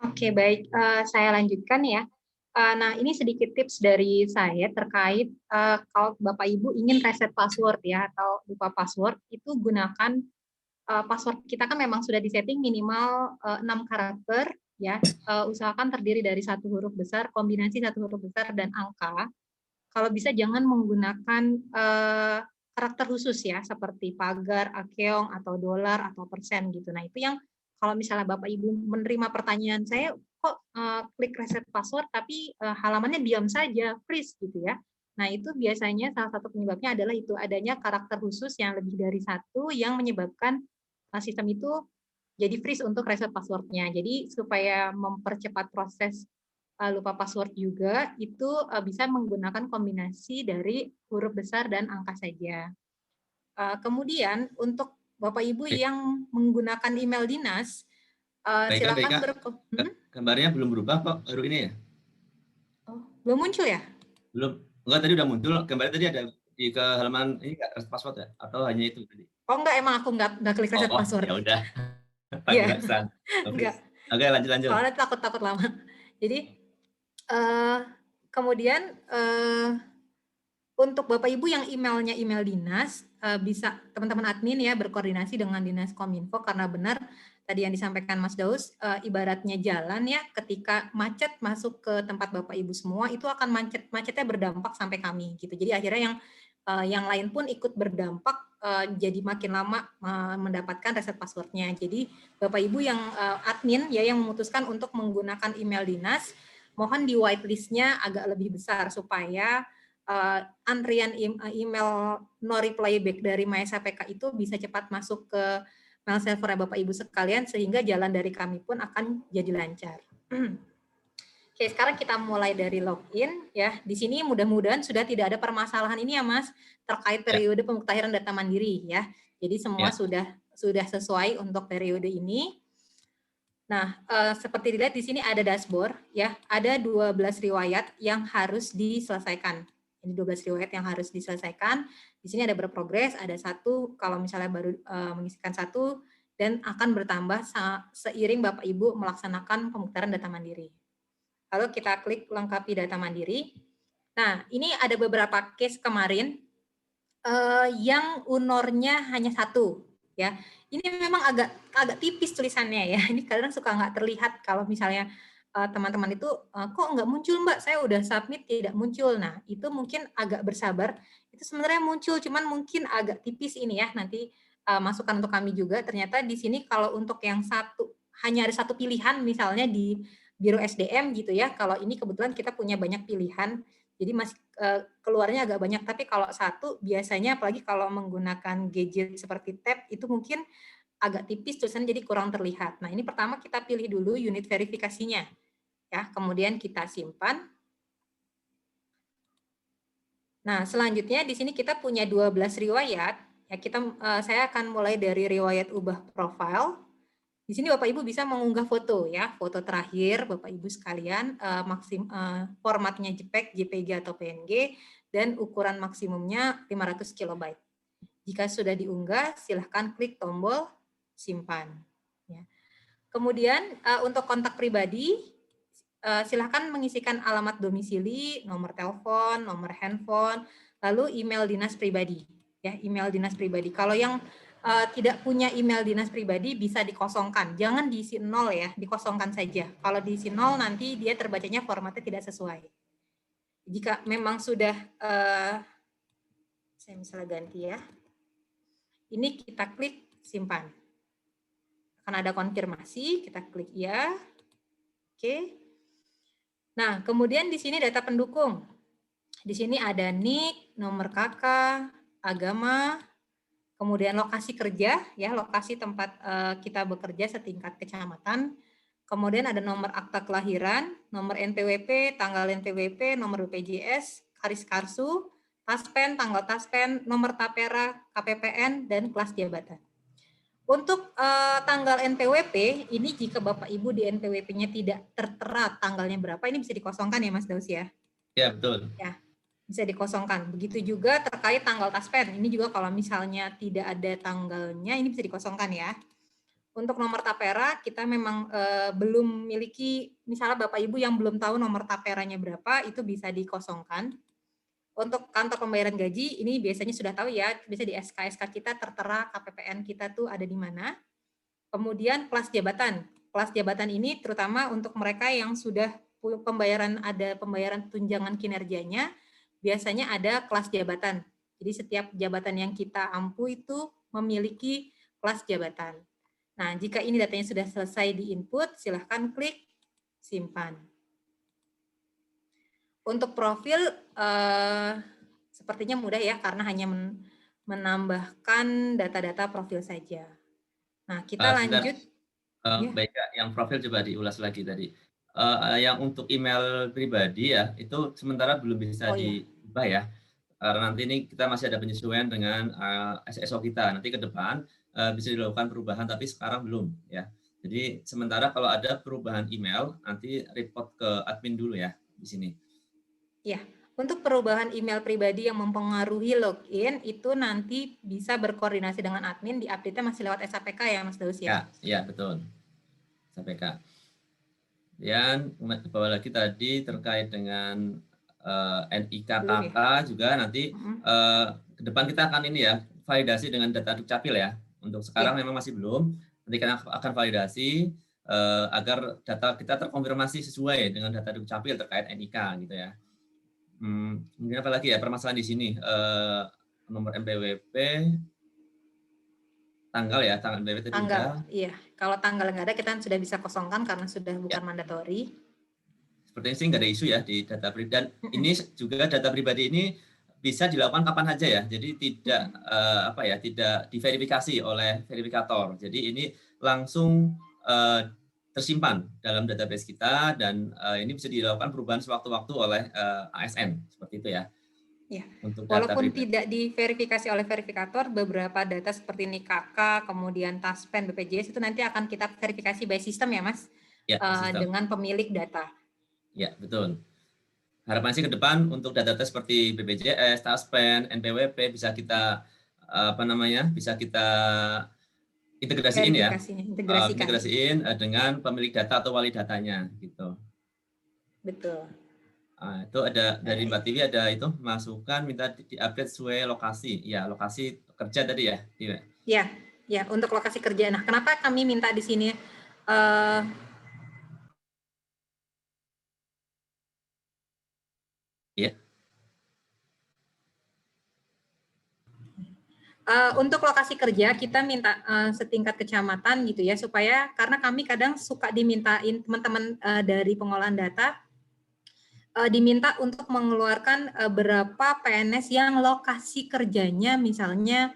Oke, baik. Saya lanjutkan ya. Nah, ini sedikit tips dari saya terkait kalau Bapak Ibu ingin reset password ya atau lupa password, itu gunakan password kita kan memang sudah disetting minimal 6 karakter ya. Usahakan terdiri dari satu huruf besar, kombinasi satu huruf besar dan angka. Kalau bisa jangan menggunakan karakter khusus ya, seperti pagar, akeong, atau dolar, atau persen gitu. Nah, itu yang kalau misalnya Bapak Ibu menerima pertanyaan saya, kok klik reset password tapi halamannya diam saja, freeze gitu ya. Nah, itu biasanya salah satu penyebabnya adalah itu adanya karakter khusus yang lebih dari satu yang menyebabkan sistem itu jadi freeze untuk reset passwordnya. Jadi supaya mempercepat proses lupa password juga, itu bisa menggunakan kombinasi dari huruf besar dan angka saja. Kemudian untuk Bapak Ibu Oke. yang menggunakan email dinas, Baik silakan Kak. Gambarnya belum berubah kok baru ini ya? oh, belum muncul ya? Belum. Enggak, tadi udah muncul. Gambarnya tadi ada di ke halaman ini nggak password ya? Atau hanya itu tadi? Oh enggak, emang aku enggak klik reset Oh, password. ya udah. Iya, Pantesan. Oke. enggak. Oke, lanjut. Soalnya takut lama. Jadi eh, kemudian untuk Bapak Ibu yang emailnya email dinas, bisa teman-teman admin ya berkoordinasi dengan Dinas Kominfo karena benar tadi yang disampaikan Mas Daus, ibaratnya jalan ya, ketika macet masuk ke tempat Bapak Ibu semua itu akan macetnya berdampak sampai kami gitu. Jadi akhirnya yang lain pun ikut berdampak, jadi makin lama mendapatkan reset passwordnya. Jadi Bapak Ibu yang admin ya yang memutuskan untuk menggunakan email dinas, mohon di whitelist-nya agak lebih besar supaya antrian email no reply back dari MySAPK itu bisa cepat masuk ke mail server Bapak Ibu sekalian sehingga jalan dari kami pun akan jadi lancar. Oke, sekarang kita mulai dari login ya. Di sini mudah-mudahan sudah tidak ada permasalahan ini ya Mas terkait Ya, periode pemutahiran data mandiri ya. Jadi semua ya. sudah sesuai untuk periode ini. Nah, seperti dilihat di sini ada dashboard ya, ada 12 riwayat yang harus diselesaikan. Ini 12 riwayat yang harus diselesaikan. Di sini ada berprogres, ada satu kalau misalnya baru mengisikan satu dan akan bertambah seiring Bapak Ibu melaksanakan pemutaran data mandiri. Lalu kita klik lengkapi data mandiri. Nah, ini ada beberapa case kemarin yang unornya hanya satu ya. Ini memang agak tipis tulisannya ya. Ini kadang suka nggak terlihat kalau misalnya teman-teman itu kok nggak muncul Mbak, saya udah submit tidak muncul. Nah itu mungkin agak bersabar. Itu sebenarnya muncul, cuman mungkin agak tipis ini ya. Nanti masukan untuk kami juga. Ternyata di sini kalau untuk yang satu hanya ada satu pilihan, misalnya di Biro SDM gitu ya. Kalau ini kebetulan kita punya banyak pilihan. Jadi masih keluarnya agak banyak, tapi kalau satu biasanya apalagi kalau menggunakan gadget seperti tab itu mungkin agak tipis tulisannya jadi kurang terlihat. Nah, ini pertama kita pilih dulu unit verifikasinya ya, kemudian kita simpan. Nah, selanjutnya di sini kita punya 12 riwayat. Ya, saya akan mulai dari riwayat ubah profil. Di sini Bapak Ibu bisa mengunggah foto ya, foto terakhir Bapak Ibu sekalian, formatnya JPEG, JPG atau PNG dan ukuran maksimumnya 500 KB. Jika sudah diunggah, silahkan klik tombol simpan. Ya. Kemudian untuk kontak pribadi, silahkan mengisikan alamat domisili, nomor telepon, nomor handphone, lalu email dinas pribadi. Ya, email dinas pribadi. Kalau yang tidak punya email dinas pribadi bisa dikosongkan. Jangan diisi 0 ya, dikosongkan saja. Kalau diisi 0 nanti dia terbacanya formatnya tidak sesuai. Jika memang sudah, saya misalnya ganti ya. Ini kita klik simpan. Akan ada konfirmasi, kita klik ya. Oke. Nah, kemudian di sini data pendukung. Di sini ada NIK, nomor KK, agama, kemudian lokasi kerja, ya lokasi tempat kita bekerja setingkat kecamatan. Kemudian ada nomor akta kelahiran, nomor NPWP, tanggal NPWP, nomor BPJS, Karis Karsu, taspen, tanggal taspen, nomor tapera, KPPN, dan kelas jabatan. Untuk tanggal NPWP, ini jika Bapak Ibu di NPWP-nya tidak tertera tanggalnya berapa, ini bisa dikosongkan ya Mas Daus ya? Ya, betul. Ya, bisa dikosongkan. Begitu juga terkait tanggal taspen. Ini juga kalau misalnya tidak ada tanggalnya, ini bisa dikosongkan ya. Untuk nomor tapera kita memang belum miliki, misalnya Bapak Ibu yang belum tahu nomor taperanya berapa, itu bisa dikosongkan. Untuk kantor pembayaran gaji ini biasanya sudah tahu ya, bisa di SK kita tertera KPPN kita tuh ada di mana. Kemudian kelas jabatan. Kelas jabatan ini terutama untuk mereka yang sudah ada pembayaran tunjangan kinerjanya, biasanya ada kelas jabatan. Jadi setiap jabatan yang kita ampu itu memiliki kelas jabatan. Nah, jika ini datanya sudah selesai di input, silahkan klik simpan. Untuk profil, sepertinya mudah ya, karena hanya menambahkan data-data profil saja. Nah, kita lanjut. Ya. Baik, yang profil coba diulas lagi tadi. Yang untuk email pribadi ya, itu sementara belum bisa diubah ya. Karena nanti ini kita masih ada penyesuaian dengan SSO kita. Nanti ke depan bisa dilakukan perubahan, tapi sekarang belum ya. Jadi sementara kalau ada perubahan email, nanti report ke admin dulu ya di sini. Ya, untuk perubahan email pribadi yang mempengaruhi login, itu nanti bisa berkoordinasi dengan admin, di update-nya masih lewat SAPK ya Mas Daus ya? Ya, betul. SAPK. Dan bawah lagi tadi terkait dengan NIK KK juga nanti ke depan kita akan ini ya, validasi dengan data Dukcapil ya. Untuk sekarang memang masih belum, nanti kita akan validasi agar data kita terkonfirmasi sesuai dengan data Dukcapil terkait NIK gitu ya. Mungkin apa lagi ya permasalahan di sini, nomor MPWP, tanggal ya, tanggal MPWP tadi udah. Iya, kalau tanggal nggak ada kita sudah bisa kosongkan karena sudah bukan mandatori. Sepertinya sih nggak ada isu ya di data pribadi, dan ini juga data pribadi ini bisa dilakukan kapan saja ya, jadi tidak tidak diverifikasi oleh verifikator, jadi ini langsung tersimpan dalam database kita dan ini bisa dilakukan perubahan sewaktu-waktu oleh ASN seperti itu ya. Ya, walaupun tidak diverifikasi oleh verifikator, beberapa data seperti ini KK, kemudian Taspen, BPJS itu nanti akan kita verifikasi by system ya Mas, ya, dengan pemilik data. Ya, betul. Harapan sih ke depan untuk data-data seperti BPJS, Taspen, NPWP bisa kita bisa kita integrasiin ya, integrasiin dengan pemilik data atau wali datanya gitu. Betul. Itu ada dari Mbak Tiwi ada itu masukan minta diupdate sesuai lokasi, ya lokasi kerja tadi ya. Ya untuk lokasi kerja. Nah, kenapa kami minta di sini? Iya. Untuk lokasi kerja kita minta setingkat kecamatan gitu ya, supaya karena kami kadang suka dimintain teman-teman dari pengolahan data diminta untuk mengeluarkan berapa PNS yang lokasi kerjanya misalnya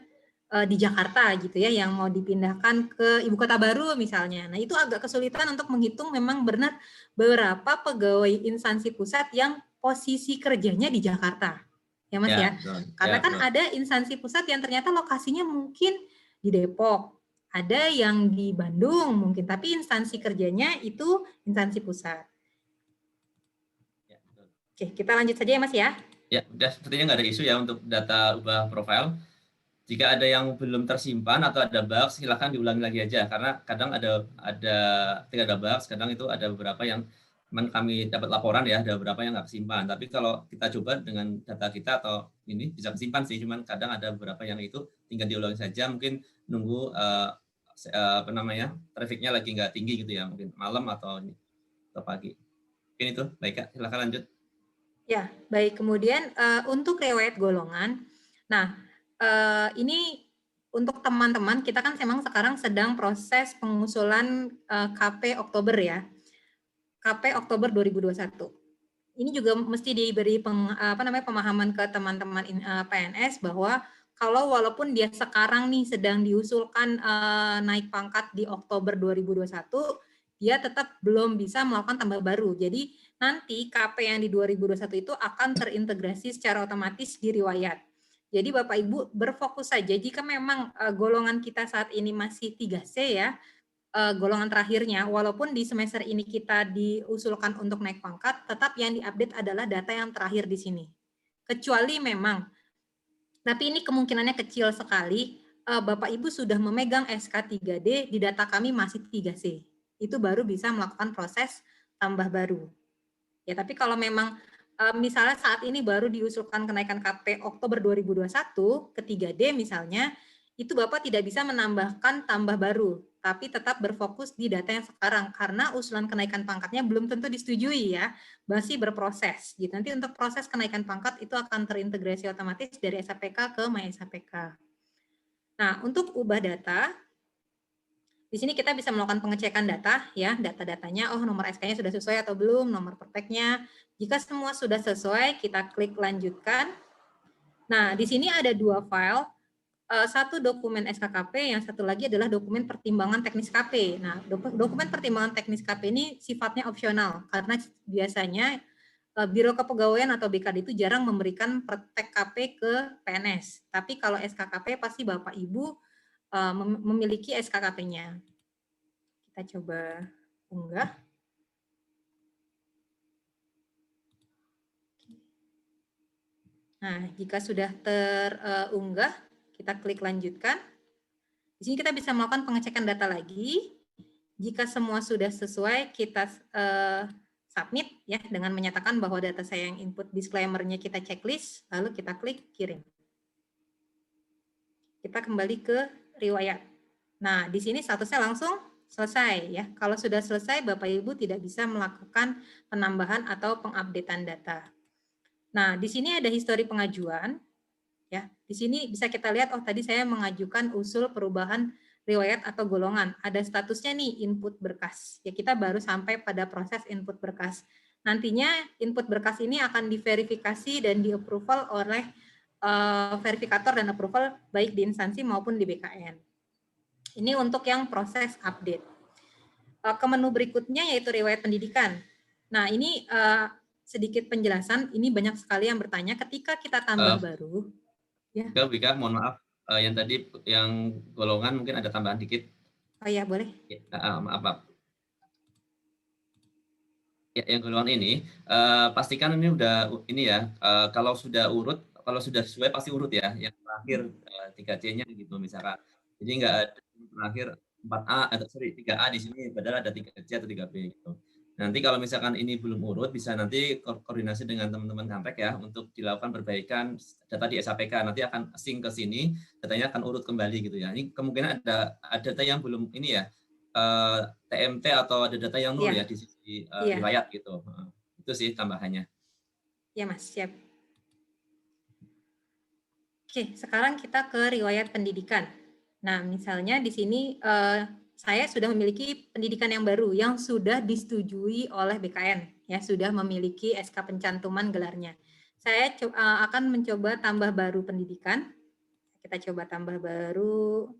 di Jakarta gitu ya, yang mau dipindahkan ke ibu kota baru misalnya. Nah, itu agak kesulitan untuk menghitung memang benar berapa pegawai instansi pusat yang posisi kerjanya di Jakarta. Ya Mas ya. Karena kan ada instansi pusat yang ternyata lokasinya mungkin di Depok, ada yang di Bandung mungkin, tapi instansi kerjanya itu instansi pusat. Oke, kita lanjut saja ya Mas ya. Ya, udah sepertinya nggak ada isu ya untuk data ubah profil. Jika ada yang belum tersimpan atau ada bug, silakan diulangi lagi aja karena kadang ada ketika ada bug, kadang itu ada beberapa yang kami dapat laporan ya, ada beberapa yang nggak kesimpan. Tapi kalau kita coba dengan data kita atau ini bisa kesimpan sih, cuman kadang ada beberapa yang itu tinggal diulangi saja, mungkin nunggu trafiknya lagi nggak tinggi gitu ya, mungkin malam atau pagi. Mungkin itu, baik Kak, silakan lanjut. Ya, baik. Kemudian untuk riwayat golongan, nah ini untuk teman-teman, kita kan memang sekarang sedang proses pengusulan KP Oktober ya, KP Oktober 2021. Ini juga mesti diberi pemahaman ke teman-teman PNS bahwa kalau walaupun dia sekarang nih sedang diusulkan naik pangkat di Oktober 2021, dia tetap belum bisa melakukan tambah baru. Jadi nanti KP yang di 2021 itu akan terintegrasi secara otomatis di riwayat. Jadi Bapak Ibu berfokus saja jika memang golongan kita saat ini masih 3C ya, golongan terakhirnya, walaupun di semester ini kita diusulkan untuk naik pangkat, tetap yang diupdate adalah data yang terakhir di sini. Kecuali memang, tapi ini kemungkinannya kecil sekali, Bapak Ibu sudah memegang SK3D, di data kami masih 3C. Itu baru bisa melakukan proses tambah baru. Ya, tapi kalau memang misalnya saat ini baru diusulkan kenaikan KP Oktober 2021 ke 3D misalnya, itu Bapak tidak bisa menambahkan tambah baru, tapi tetap berfokus di data yang sekarang karena usulan kenaikan pangkatnya belum tentu disetujui ya, masih berproses. Gitu. Nanti untuk proses kenaikan pangkat itu akan terintegrasi otomatis dari SAPK ke MySAPK. Nah, untuk ubah data, di sini kita bisa melakukan pengecekan data, ya, data-datanya, oh nomor SK-nya sudah sesuai atau belum, nomor prakteknya. Jika semua sudah sesuai, kita klik lanjutkan. Nah, di sini ada 2 file, satu dokumen SKKP, yang satu lagi adalah dokumen pertimbangan teknis KP. Nah, dokumen pertimbangan teknis KP ini sifatnya opsional, karena biasanya Biro Kepegawaian atau BKD itu jarang memberikan praktek KP ke PNS. Tapi kalau SKKP pasti Bapak Ibu memiliki SKKP-nya. Kita coba unggah. Nah, jika sudah terunggah, kita klik lanjutkan. Di sini kita bisa melakukan pengecekan data lagi. Jika semua sudah sesuai, kita submit ya dengan menyatakan bahwa data saya yang input disclaimer-nya kita checklist, lalu kita klik kirim. Kita kembali ke riwayat. Nah, di sini statusnya langsung selesai ya. Kalau sudah selesai, Bapak Ibu tidak bisa melakukan penambahan atau pengupdatean data. Nah, di sini ada histori pengajuan. Ya, di sini bisa kita lihat, oh tadi saya mengajukan usul perubahan riwayat atau golongan. Ada statusnya nih input berkas. Ya, kita baru sampai pada proses input berkas. Nantinya input berkas ini akan diverifikasi dan di-approval oleh verifikator dan approval baik di instansi maupun di BKN. Ini untuk yang proses update. Ke menu berikutnya yaitu riwayat pendidikan. Nah, ini sedikit penjelasan. Ini banyak sekali yang bertanya ketika kita tambah baru. Ya. Wika, mohon maaf. Yang tadi yang golongan mungkin ada tambahan dikit. Oh ya, boleh. Ya, maaf. Ya, yang golongan ini pastikan ini udah ini ya. Kalau sudah urut, kalau sudah sesuai pasti urut ya. Yang terakhir 3C-nya gitu misalkan. Jadi nggak ada terakhir 4A atau 3A di sini padahal ada 3C atau 3B gitu. Nanti kalau misalkan ini belum urut bisa nanti koordinasi dengan teman-teman Kantek ya untuk dilakukan perbaikan data di SAPK. Nanti akan sync ke sini, datanya akan urut kembali gitu ya. Ini kemungkinan ada data yang belum ini ya. TMT atau ada data yang nol ya di sisi riwayat gitu. Itu sih tambahannya. Ya Mas, siap. Oke, sekarang kita ke riwayat pendidikan. Nah, misalnya di sini saya sudah memiliki pendidikan yang baru yang sudah disetujui oleh BKN, ya sudah memiliki SK pencantuman gelarnya. Saya akan mencoba tambah baru pendidikan. Kita coba tambah baru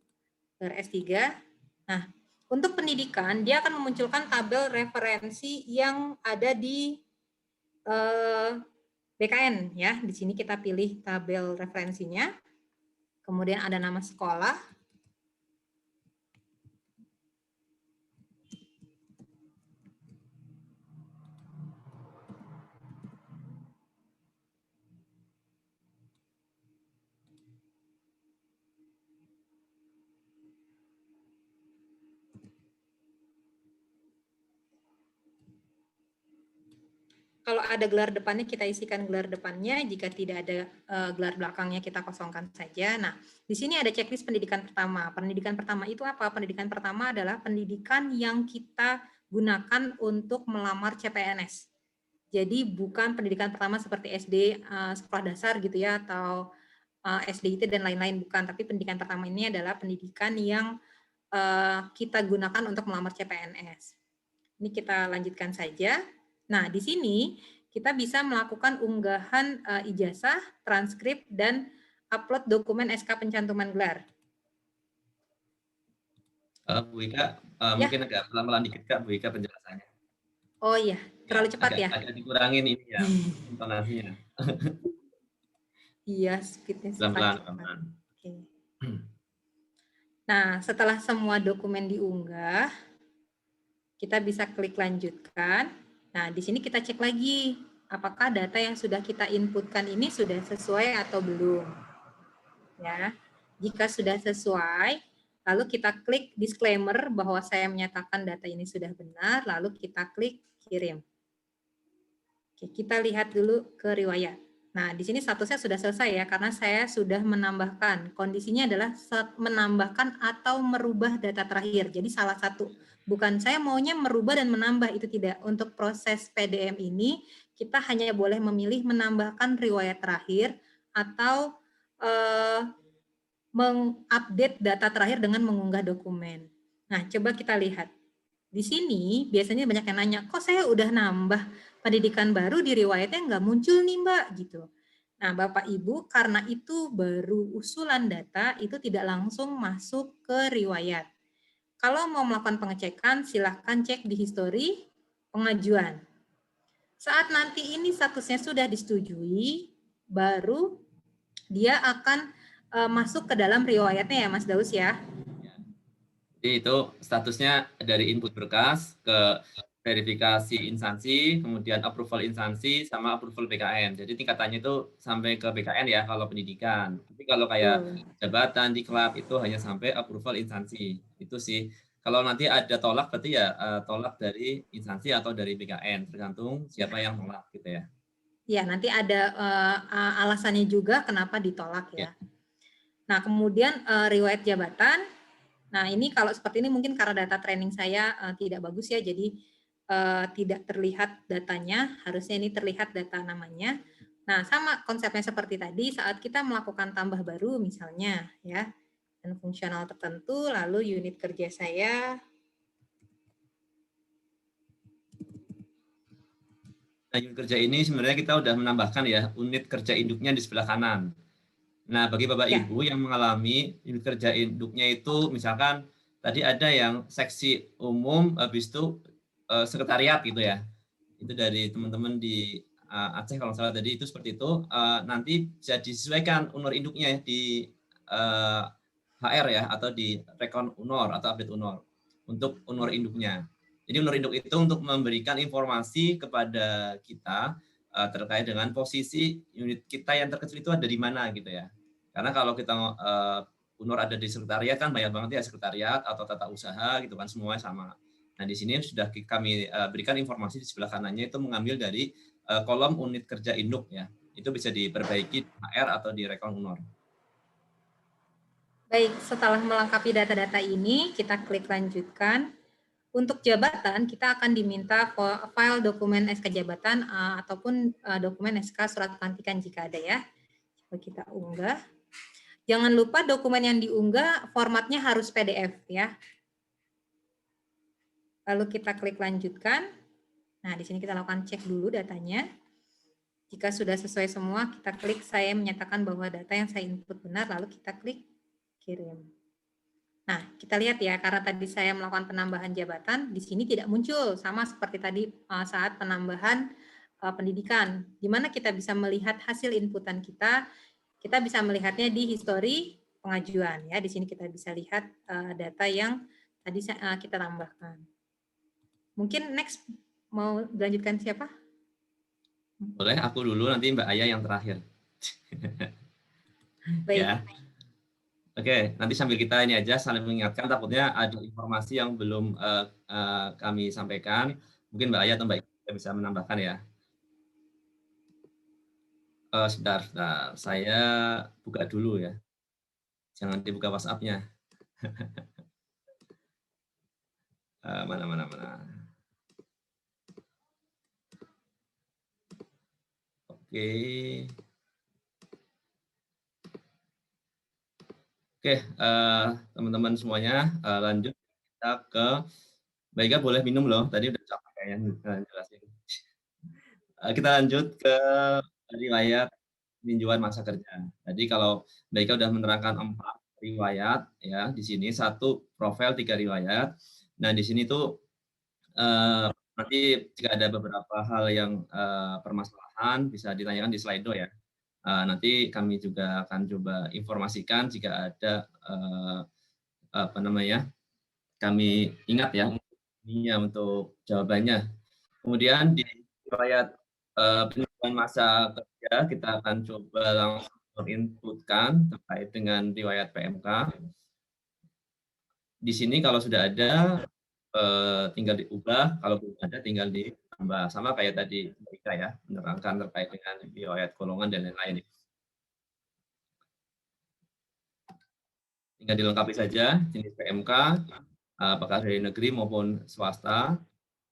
S3. Nah, untuk pendidikan dia akan memunculkan tabel referensi yang ada di BKN ya. Di sini kita pilih tabel referensinya. Kemudian ada nama sekolah. Kalau ada gelar depannya, kita isikan gelar depannya. Jika tidak ada gelar belakangnya, kita kosongkan saja. Nah, di sini ada checklist pendidikan pertama. Pendidikan pertama itu apa? Pendidikan pertama adalah pendidikan yang kita gunakan untuk melamar CPNS. Jadi bukan pendidikan pertama seperti SD, sekolah dasar gitu ya, atau SDIT dan lain-lain, bukan. Tapi pendidikan pertama ini adalah pendidikan yang kita gunakan untuk melamar CPNS. Ini kita lanjutkan saja. Nah, di sini kita bisa melakukan unggahan ijazah, transkrip, dan upload dokumen SK pencantuman gelar. Bu Ika, mungkin agak pelan-pelan dikit Kak, Bu Ika penjelasannya. Oh iya, terlalu cepat ya? Agak dikurangin ini ya, intonasinya. Iya, speednya pelan-pelan. Oke. Nah, setelah semua dokumen diunggah, kita bisa klik lanjutkan. Nah, di sini kita cek lagi apakah data yang sudah kita inputkan ini sudah sesuai atau belum. Ya. Jika sudah sesuai, lalu kita klik disclaimer bahwa saya menyatakan data ini sudah benar, lalu kita klik kirim. Oke, kita lihat dulu ke riwayat. Nah, di sini statusnya sudah selesai ya, karena saya sudah menambahkan. Kondisinya adalah menambahkan atau merubah data terakhir. Jadi salah satu. Bukan saya maunya merubah dan menambah, itu tidak. Untuk proses PDM ini, kita hanya boleh memilih menambahkan riwayat terakhir atau mengupdate data terakhir dengan mengunggah dokumen. Nah, coba kita lihat. Di sini biasanya banyak yang nanya, kok saya udah nambah pendidikan baru di riwayatnya nggak muncul nih Mbak, gitu. Nah, Bapak Ibu, karena itu baru usulan data, itu tidak langsung masuk ke riwayat. Kalau mau melakukan pengecekan, silahkan cek di histori pengajuan. Saat nanti ini statusnya sudah disetujui, baru dia akan masuk ke dalam riwayatnya ya Mas Daus ya. Jadi itu statusnya dari input berkas ke verifikasi instansi, kemudian approval instansi, sama approval BKN. Jadi tingkatannya itu sampai ke BKN ya kalau pendidikan. Tapi kalau kayak jabatan, diklat itu hanya sampai approval instansi. Itu sih. Kalau nanti ada tolak berarti ya tolak dari instansi atau dari BKN, tergantung siapa yang tolak gitu ya. Ya, nanti ada alasannya juga kenapa ditolak ya. Nah, kemudian riwayat jabatan. Nah, ini kalau seperti ini mungkin karena data training saya tidak bagus ya, jadi tidak terlihat datanya, harusnya ini terlihat data namanya. Nah, sama konsepnya seperti tadi, saat kita melakukan tambah baru misalnya ya, dan fungsional tertentu, lalu unit kerja saya. Nah, unit kerja ini sebenarnya kita udah menambahkan ya, unit kerja induknya di sebelah kanan. Nah, bagi Bapak Ibu yang mengalami unit kerja induknya itu, misalkan tadi ada yang seksi umum, habis itu sekretariat gitu ya. Itu dari teman-teman di Aceh kalau salah tadi itu seperti itu. Nanti bisa disesuaikan unor induknya di HR ya, atau di rekon unor atau update unor untuk unor induknya. Jadi unor induk itu untuk memberikan informasi kepada kita terkait dengan posisi unit kita yang terkecil itu ada di mana gitu ya. Karena kalau kita unor ada di sekretariat kan banyak banget ya, sekretariat atau tata usaha gitu kan, semuanya sama. Nah, di sini sudah kami berikan informasi di sebelah kanannya itu mengambil dari kolom unit kerja induk ya. Itu bisa diperbaiki di HR atau di rekon unor. Baik, setelah melengkapi data-data ini, kita klik lanjutkan. Untuk jabatan, kita akan diminta file dokumen SK jabatan ataupun dokumen SK surat pelantikan jika ada ya. Coba kita unggah. Jangan lupa dokumen yang diunggah formatnya harus PDF ya. Lalu kita klik lanjutkan. Nah, di sini kita lakukan cek dulu datanya. Jika sudah sesuai semua, kita klik saya menyatakan bahwa data yang saya input benar, lalu kita klik kirim. Nah, kita lihat ya, karena tadi saya melakukan penambahan jabatan, di sini tidak muncul, sama seperti tadi saat penambahan pendidikan, di mana kita bisa melihat hasil inputan kita bisa melihatnya di histori pengajuan. Ya, di sini kita bisa lihat data yang tadi kita tambahkan. Mungkin next mau dilanjutkan siapa? Boleh aku dulu, nanti Mbak Aya yang terakhir. Baik. Ya. Oke, nanti sambil kita ini aja saling mengingatkan, takutnya ada informasi yang belum kami sampaikan. Mungkin Mbak Aya atau Mbak Ika bisa menambahkan ya. Sebentar, saya buka dulu ya. Jangan dibuka WhatsApp-nya. Mana. Oke, teman-teman semuanya, lanjut kita ke Mbak Ika boleh minum loh, tadi udah capek kayaknya jelasin. Kita lanjut ke riwayat peninjauan masa kerja. Jadi kalau Mbak Ika udah menerangkan 4 riwayat ya, di sini 1 profil 3 riwayat. Nah, di sini tuh nanti jika ada beberapa hal yang permasalahan bisa ditanyakan di Slido ya. Nanti kami juga akan coba informasikan jika ada kami ingat ya untuk jawabannya. Kemudian di riwayat peninjauan masa kerja kita akan coba langsung menginputkan terkait dengan riwayat PMK. Di sini kalau sudah ada tinggal diubah, kalau belum ada tinggal ditambah. Sama kayak tadi Mbak Ika ya, menerangkan terkait dengan riwayat golongan dan lain-lain. Tinggal dilengkapi saja jenis PMK, apakah dari negeri maupun swasta,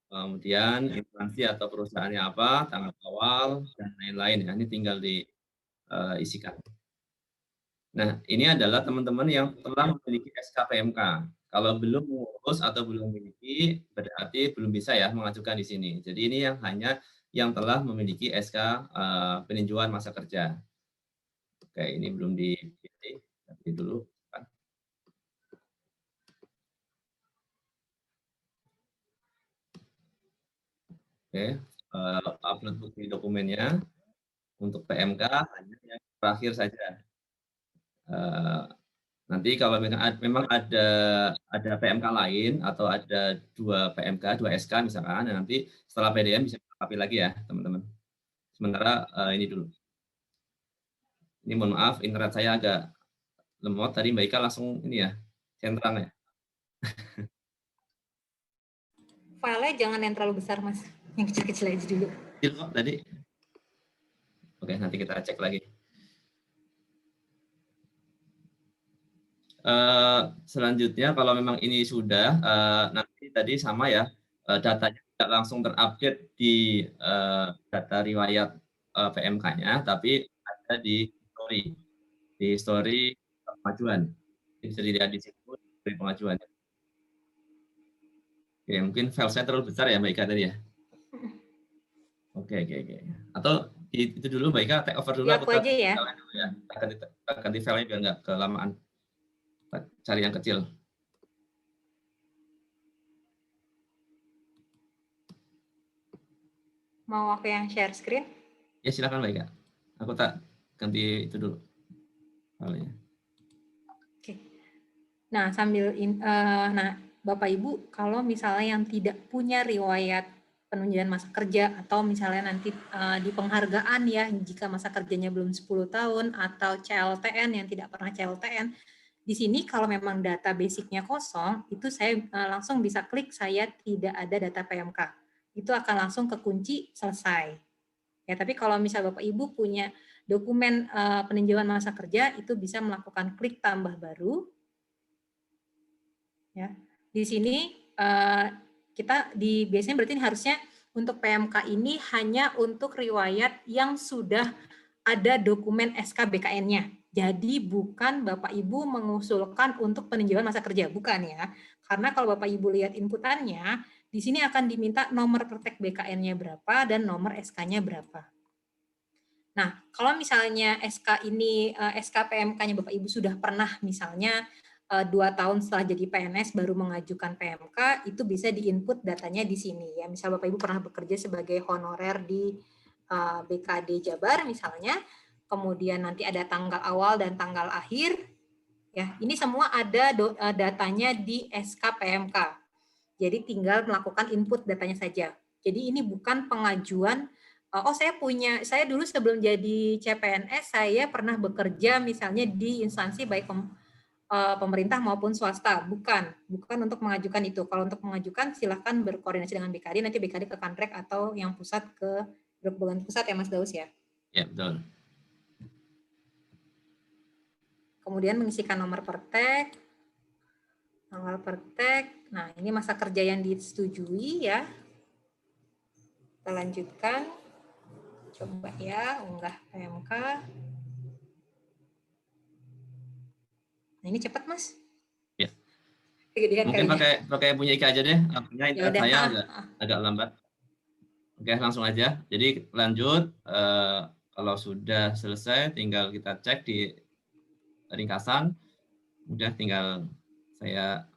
kemudian instansi atau perusahaannya apa, tanggal awal, dan lain-lain. Ya. Ini tinggal diisikan. Nah, ini adalah teman-teman yang telah memiliki SK PMK. Kalau belum mengurus atau belum memiliki, berarti belum bisa ya mengajukan di sini. Jadi ini yang hanya yang telah memiliki SK peninjauan masa kerja. Oke, ini belum dipilih, tapi dulu. Oke, upload bukti dokumennya untuk PMK hanya yang terakhir saja. Nanti kalau memang ada PMK lain atau ada 2 PMK, 2 SK misalkan, nanti setelah PDM bisa dilengkapi lagi ya teman-teman. Sementara ini dulu. Ini mohon maaf, internet saya agak lemot. Tadi Mbak Ika langsung ini ya, centang ya. Filenya jangan yang terlalu besar, Mas. Yang kecil-kecil aja dulu. Kecil kok tadi. Oke, nanti kita cek lagi. Selanjutnya kalau memang ini sudah, nanti tadi sama ya, datanya tidak langsung terupdate di data riwayat PMK-nya, tapi ada di story pengajuan. Bisa dilihat di situ story pengajuannya. Oke, mungkin file saya terlalu besar ya Mbak Ika tadi ya. Oke. Atau itu dulu Mbak Ika, take over dulu. Aku aja ya. Dulu ya. Ganti filenya biar nggak kelamaan. Cari yang kecil. Mau aku yang share screen? Ya silakan Mbak Ika. Aku tak ganti itu dulu filenya. Oke. Nah, Bapak Ibu, kalau misalnya yang tidak punya riwayat penunjukan masa kerja atau misalnya nanti di penghargaan ya, jika masa kerjanya belum 10 tahun atau CLTN yang tidak pernah CLTN, di sini kalau memang data basicnya kosong, itu saya langsung bisa klik saya tidak ada data PMK. Itu akan langsung kekunci selesai. Ya, tapi kalau misal Bapak Ibu punya dokumen peninjauan masa kerja, itu bisa melakukan klik tambah baru. Ya, di sini biasanya berarti harusnya untuk PMK ini hanya untuk riwayat yang sudah ada dokumen SK BKN-nya. Jadi bukan Bapak Ibu mengusulkan untuk peninjauan masa kerja, bukan ya. Karena kalau Bapak Ibu lihat inputannya, di sini akan diminta nomor praktek BKN-nya berapa dan nomor SK-nya berapa. Nah, kalau misalnya SK ini, SK PMK-nya Bapak Ibu sudah pernah misalnya 2 tahun setelah jadi PNS baru mengajukan PMK, itu bisa diinput datanya di sini. Ya, misal Bapak Ibu pernah bekerja sebagai honorer di BKD Jabar misalnya, kemudian nanti ada tanggal awal dan tanggal akhir, ya ini semua ada datanya di SK PMK. Jadi tinggal melakukan input datanya saja. Jadi ini bukan pengajuan, saya dulu sebelum jadi CPNS, saya pernah bekerja misalnya di instansi baik pemerintah maupun swasta, bukan untuk mengajukan itu. Kalau untuk mengajukan silahkan berkoordinasi dengan BKD, nanti BKD ke Kanrek atau yang pusat ke Grup Pusat ya Mas Daus ya. Ya betul. Kemudian mengisikan nomor pertek, tanggal pertek. Nah ini masa kerja yang disetujui ya. Kita lanjutkan. Coba ya unggah PMK. Nah ini cepat Mas. Ya. Kegedean mungkin kali pakai punya Ika aja deh. Punya internet ya. saya agak lambat. Oke, langsung aja. Jadi lanjut. Kalau sudah selesai, tinggal kita cek di ringkasan. Udah tinggal saya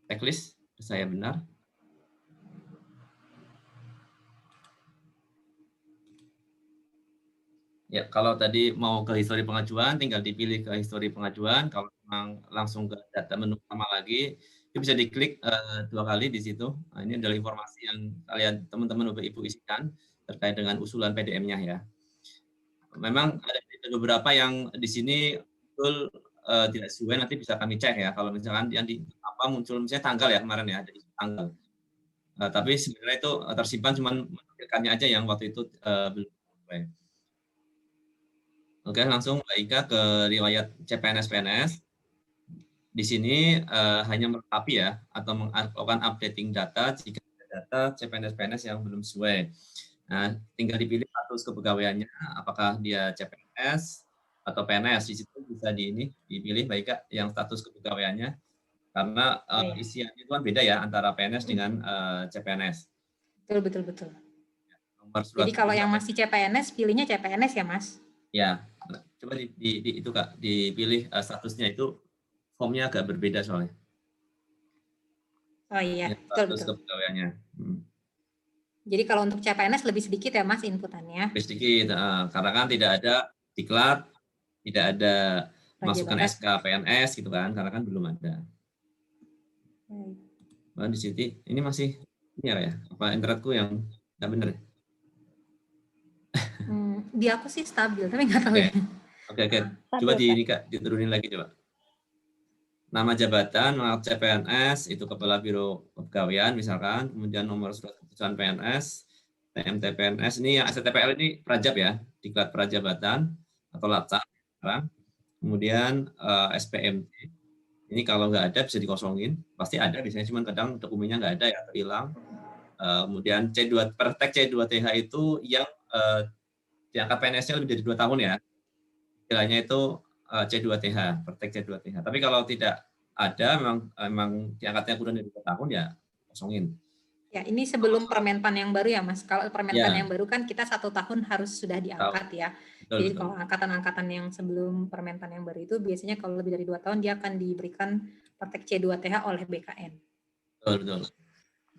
checklist, saya benar. Ya, kalau tadi mau ke histori pengajuan, tinggal dipilih ke histori pengajuan. Kalau memang langsung ke data menu utama lagi, itu bisa diklik 2 kali di situ. Nah, ini adalah informasi yang kalian teman-teman Bapak Ibu isikan terkait dengan usulan PDM-nya ya. Memang ada ada beberapa yang di sini betul tidak sesuai, nanti bisa kami cek ya. Kalau misalkan yang di apa muncul misalnya tanggal ya kemarin ya, ada isu tanggal. Tapi sebenarnya itu tersimpan, cuman menampilkannya aja yang waktu itu belum sesuai. Oke, langsung Mbak Ika ke riwayat CPNS-PNS. Di sini hanya melengkapi ya, atau melakukan updating data jika ada data CPNS-PNS yang belum sesuai. Nah, tinggal dipilih status kepegawaiannya, apakah dia CPNS atau PNS. Di situ bisa dipilih Mbak Ika yang status kepegawaiannya, karena isiannya itu kan beda ya antara PNS dengan CPNS. Betul. Nomor surat Jadi kalau yang masih CPNS, pilihnya CPNS ya, Mas? Ya, coba itu Kak, dipilih statusnya itu, formnya agak berbeda soalnya. Oh iya, Status betul. kepegawaiannya. Jadi kalau untuk CPNS lebih sedikit ya Mas inputannya? Lebih sedikit, karena kan tidak ada diklat, tidak ada masukan SK PNS gitu kan, karena kan belum ada. Nah, di sini ini masih ini ya, apa internetku yang nggak benar ya? Di aku sih stabil, tapi nggak tahu ya. Oke. Coba diturunin lagi coba. Nama jabatan, CPNS, itu Kepala Biro Kepegawaian misalkan, kemudian nomor surat keputusan PNS, TMT PNS, ini yang STPL ini prajab ya, diklat prajabatan atau latsar sekarang. Kemudian SPMT, ini kalau nggak ada bisa dikosongin, pasti ada biasanya, cuman kadang dokumennya nggak ada ya, atau hilang. Kemudian C2, praktek C2TH itu yang diangkat PNS-nya lebih dari 2 tahun ya, istilahnya itu C2TH, praktek C2TH. Tapi kalau tidak ada, memang diangkatnya kurang dari 2 tahun ya kosongin. Ya, ini sebelum Permenpan yang baru ya, Mas. Kalau Permenpan yang baru kan kita 1 tahun harus sudah diangkat ya. Jadi kalau angkatan-angkatan yang sebelum Permenpan yang baru itu biasanya kalau lebih dari 2 tahun dia akan diberikan praktek C2TH oleh BKN. Betul.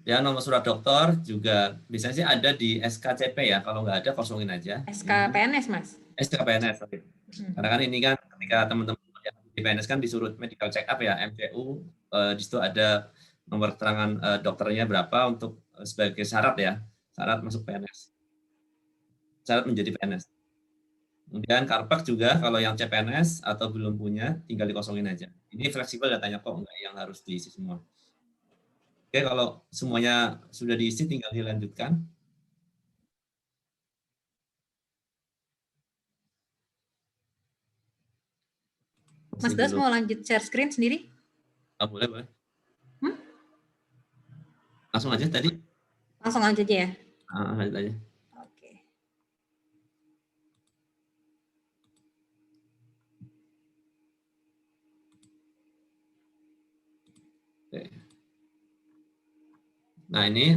Ya, nomor surat dokter juga biasanya sih ada di SKCP ya. Kalau nggak ada kosongin aja. SKPNS, Mas? SKPNS. Karena kan ini kan ketika teman-teman yang di PNS kan disuruh medical check up ya, MCU. Di situ ada nomor keterangan dokternya berapa untuk sebagai syarat ya, syarat masuk PNS, syarat menjadi PNS. Kemudian Karpak juga kalau yang CPNS atau belum punya tinggal dikosongin aja. Ini fleksibel datanya kok, enggak yang harus diisi semua. Oke, kalau semuanya sudah diisi tinggal dilanjutkan. Mas Das mau lanjut share screen sendiri? Boleh. Langsung aja tadi? Langsung aja ya? Lanjut aja. Oke. Nah ini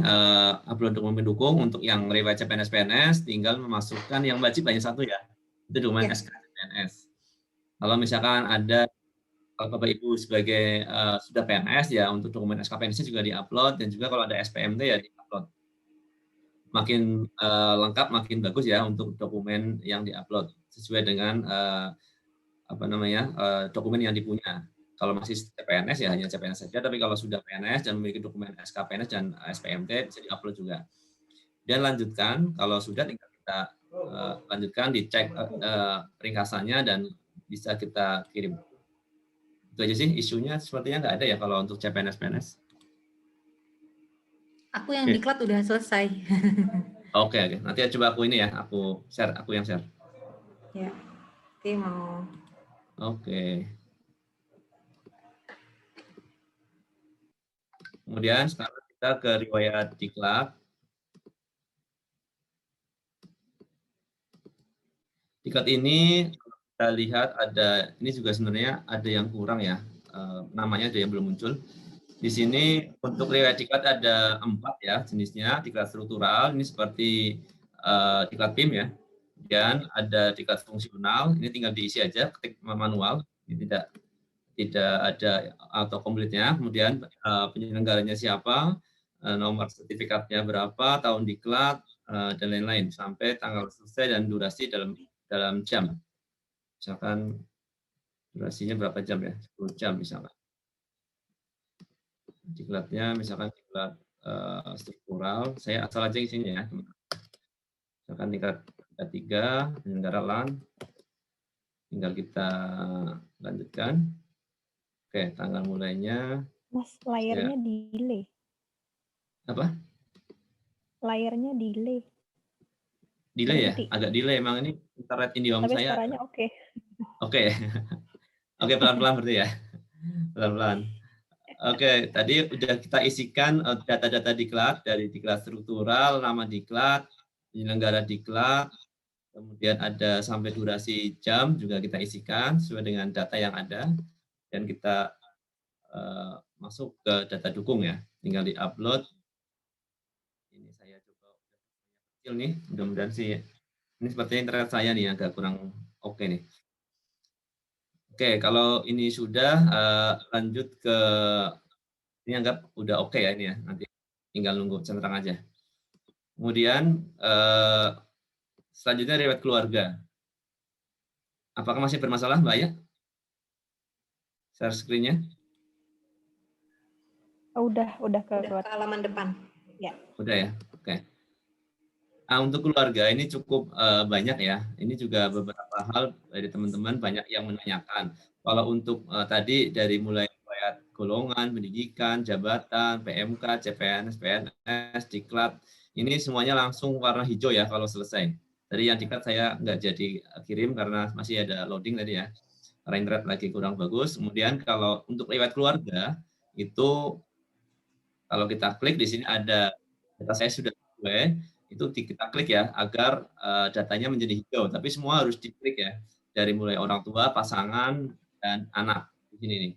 upload dokumen pendukung untuk yang riwayat CPNS-PNS, tinggal memasukkan yang wajib hanya satu ya, itu dokumen SK CPNS. Kalau misalkan ada Bapak Ibu sebagai sudah PNS ya, untuk dokumen SK PNS juga diupload, dan juga kalau ada SPMT ya diupload. Makin lengkap makin bagus ya untuk dokumen yang diupload sesuai dengan dokumen yang dipunya. Kalau masih CPNS ya hanya CPNS saja, tapi kalau sudah PNS dan memiliki dokumen SK PNS dan SPMT bisa diupload juga. Dan lanjutkan, kalau sudah tinggal kita lanjutkan, dicek ringkasannya dan bisa kita kirim. Itu aja sih, isunya sepertinya nggak ada ya kalau untuk CPNS PNS. Aku yang diklat udah selesai. Oke. Nanti coba aku ini ya, aku yang share. Ya. Oke, mau. Oke. Kemudian sekarang kita ke riwayat diklat. Diklat ini kita lihat ada, ini juga sebenarnya ada yang kurang ya, namanya ada yang belum muncul. Di sini untuk riwayat diklat ada 4 ya jenisnya, diklat struktural, ini seperti diklat PIM ya. Dan ada diklat fungsional, ini tinggal diisi aja, ketik manual, ini tidak ada atau komplitnya. Kemudian penyelenggaranya siapa, nomor sertifikatnya berapa, tahun diklat, dan lain-lain, sampai tanggal selesai dan durasi dalam jam. Misalkan durasinya berapa jam ya, 10 jam misalkan. Diklatnya misalkan diklat struktural, saya asal aja isinya ya. Misalkan diklat 3, penyelenggara LAN, tinggal kita lanjutkan. Oke, tanggal mulainya. Mas, layarnya delay. Apa? Layarnya delay. Delay ya? Berhenti. Agak delay emang ini internet IndiHome Tapi saya. suaranya oke. Oke. Oke, pelan-pelan berarti ya. Pelan-pelan. Oke, tadi udah kita isikan data-data diklat dari diklat struktural, nama diklat, penyelenggara diklat, kemudian ada sampai durasi jam juga kita isikan sesuai dengan data yang ada, dan kita masuk ke data dukung ya, tinggal di-upload. Ini saya coba kecil nih, mudah-mudahan sih ini sepertinya internet saya nih agak kurang oke nih. Oke, kalau ini sudah lanjut ke ini anggap udah oke ya ini ya, nanti tinggal nunggu centang aja. Kemudian selanjutnya riwayat keluarga. Apakah masih bermasalah, Mbak Aya? Share screen-nya? Udah ke halaman depan. Ya. Udah ya, oke. Nah, untuk keluarga ini cukup banyak ya. Ini juga beberapa hal dari teman-teman banyak yang menanyakan. Kalau untuk tadi dari mulai riwayat golongan, pendidikan, jabatan, PMK, CPNS, PNS, diklat, ini semuanya langsung warna hijau ya kalau selesai. Tadi yang diklat saya nggak jadi kirim karena masih ada loading tadi ya. Karena internet lagi kurang bagus. Kemudian kalau untuk riwayat keluarga itu kalau kita klik di sini ada data saya sudah sesuai, itu kita klik ya agar datanya menjadi hijau. Tapi semua harus diklik ya dari mulai orang tua, pasangan, dan anak di sini nih.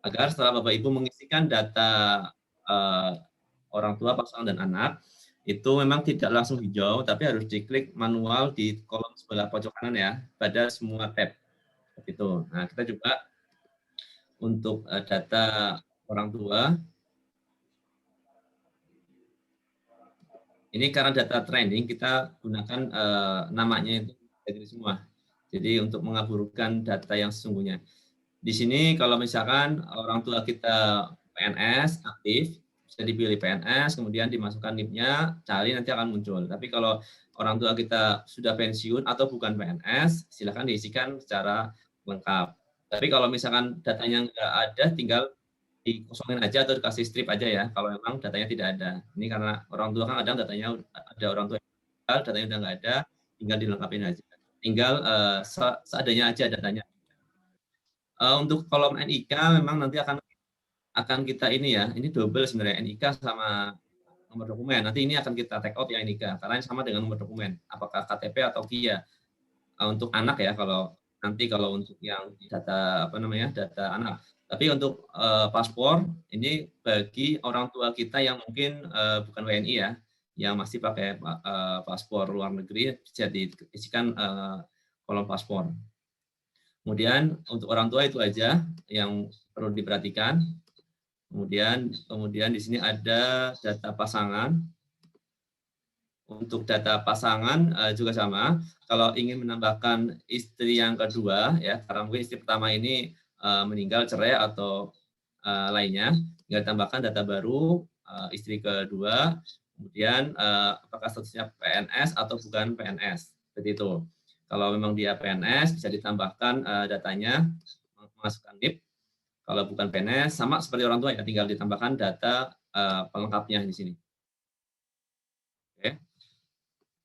Agar setelah Bapak Ibu mengisikan data orang tua, pasangan, dan anak, itu memang tidak langsung hijau, tapi harus diklik manual di kolom sebelah pojok kanan ya pada semua tab. Seperti itu. Nah, kita juga untuk data orang tua. Ini karena data training kita gunakan namanya itu dari semua. Jadi untuk mengaburkan data yang sesungguhnya. Di sini kalau misalkan orang tua kita PNS aktif, bisa dipilih PNS, kemudian dimasukkan NIP-nya, cari nanti akan muncul. Tapi kalau orang tua kita sudah pensiun atau bukan PNS, silakan diisikan secara lengkap. Tapi kalau misalkan datanya nggak ada, tinggal dikosongin aja atau dikasih strip aja ya kalau memang datanya tidak ada. Ini karena orang tua kan kadang datanya ada orang tua yang meninggal, datanya udah nggak ada, tinggal dilengkapin aja. Tinggal seadanya aja datanya. Untuk kolom NIK memang nanti akan kita ini ya, ini double sebenarnya NIK sama nomor dokumen. Nanti ini akan kita take out ya NIK karena ini sama dengan nomor dokumen. Apakah KTP atau KIA. Untuk anak ya kalau untuk yang data data anak. Tapi untuk paspor ini bagi orang tua kita yang mungkin bukan WNI ya, yang masih pakai paspor luar negeri bisa diisikan kolom paspor. Kemudian untuk orang tua itu aja yang perlu diperhatikan. Kemudian di sini ada data pasangan. Untuk data pasangan juga sama. Kalau ingin menambahkan istri yang kedua ya, karena mungkin istri pertama ini meninggal, cerai atau lainnya, tinggal tambahkan data baru istri kedua, kemudian apakah statusnya PNS atau bukan PNS, seperti itu. Kalau memang dia PNS bisa ditambahkan datanya, masukkan NIP. Kalau bukan PNS sama seperti orang tua ya, tinggal ditambahkan data pelengkapnya di sini. Oke.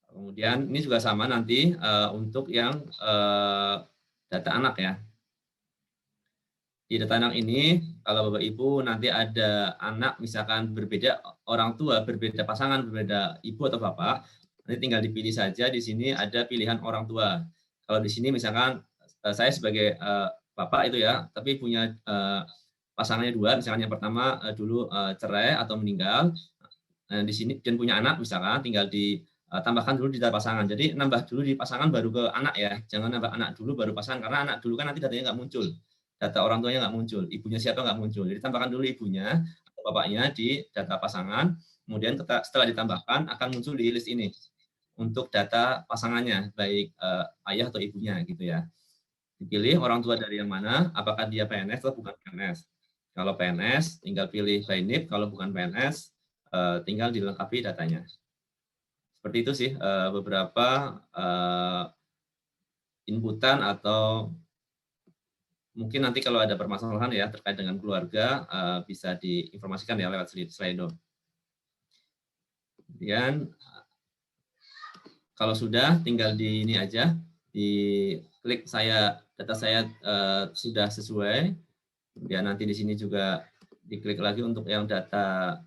Kemudian ini juga sama nanti untuk yang data anak ya. Di data anak ini, kalau Bapak Ibu nanti ada anak misalkan berbeda orang tua, berbeda pasangan, berbeda ibu atau bapak, nanti tinggal dipilih saja di sini ada pilihan orang tua. Kalau di sini misalkan saya sebagai bapak itu ya, tapi punya pasangannya dua, misalkan yang pertama dulu cerai atau meninggal, di sini dan punya anak misalkan tinggal tambahkan dulu di data pasangan. Jadi nambah dulu di pasangan baru ke anak ya, jangan nambah anak dulu baru pasangan karena anak dulu kan nanti datanya nggak muncul. Data orang tuanya nggak muncul, ibunya siapa nggak muncul. Jadi tambahkan dulu ibunya atau bapaknya di data pasangan, kemudian setelah ditambahkan akan muncul di list ini untuk data pasangannya, baik ayah atau ibunya gitu ya. Dipilih orang tua dari yang mana, apakah dia PNS atau bukan PNS. Kalau PNS tinggal pilih by NIP, kalau bukan PNS tinggal dilengkapi datanya. Seperti itu sih beberapa inputan atau mungkin nanti kalau ada permasalahan ya terkait dengan keluarga bisa diinformasikan ya lewat Slido. Kemudian kalau sudah tinggal di ini aja, di klik data saya sudah sesuai. Kemudian nanti di sini juga diklik lagi untuk yang data